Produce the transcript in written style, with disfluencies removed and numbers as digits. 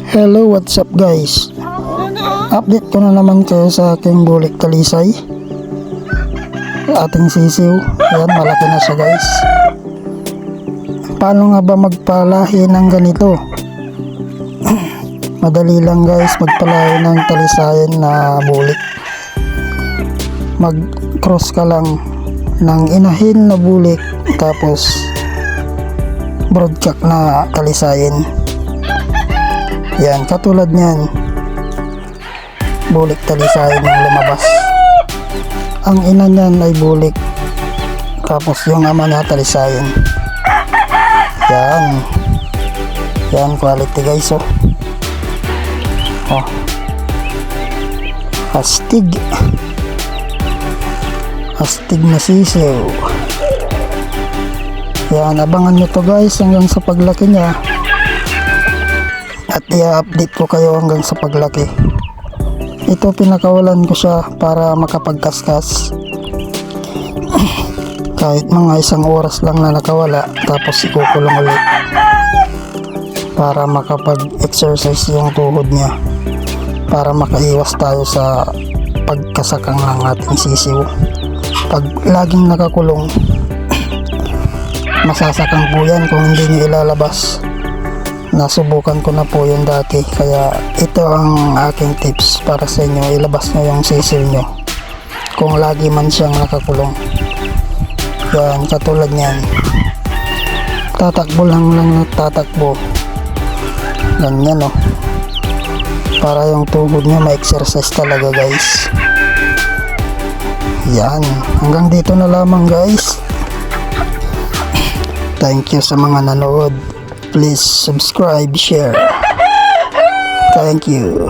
Hello, what's up guys? Update ko na naman kayo sa aking bulik talisay. Ating sisiw. Ayan, malaki na siya guys. Paano nga ba magpalahi ng ganito? Madali lang guys magpalahi ng talisayan na bulik. Mag-cross ka lang ng inahin na bulik tapos broadcock na talisayan. Yan, katulad niyan. Bulik talisayan yung lumabas. Ang ina niyan ay bulik. Tapos yung ama niya talisayan. Yan. Yan, quality guys, oh. Oh. Astig. Astig na sisiw. Yan, abangan nyo to guys hanggang sa paglaki niya. At i-update ko kayo hanggang sa paglaki. Ito pinakawalan ko siya para makapagkaskas. Kahit mga 1 oras lang na nakawala, tapos ikukulong ulit para makapag-exercise yung tuhod niya, para makaiwas tayo sa pagkasakang ng ating sisiw. Pag laging nakakulong, masasakang po yan kung hindi niyo ilalabas. Nasubukan ko na po yun dati, kaya ito ang aking tips para sa inyo. Ilabas nyo yung sisiw nyo kung lagi man siyang nakakulong. Yan, katulad nyan, tatakbo lang na tatakbo ganyan, oh, para yung tuhod nyo ma-exercise talaga guys. Yan, hanggang dito na lamang guys. Thank you sa mga nanood. Please subscribe, share. Thank you.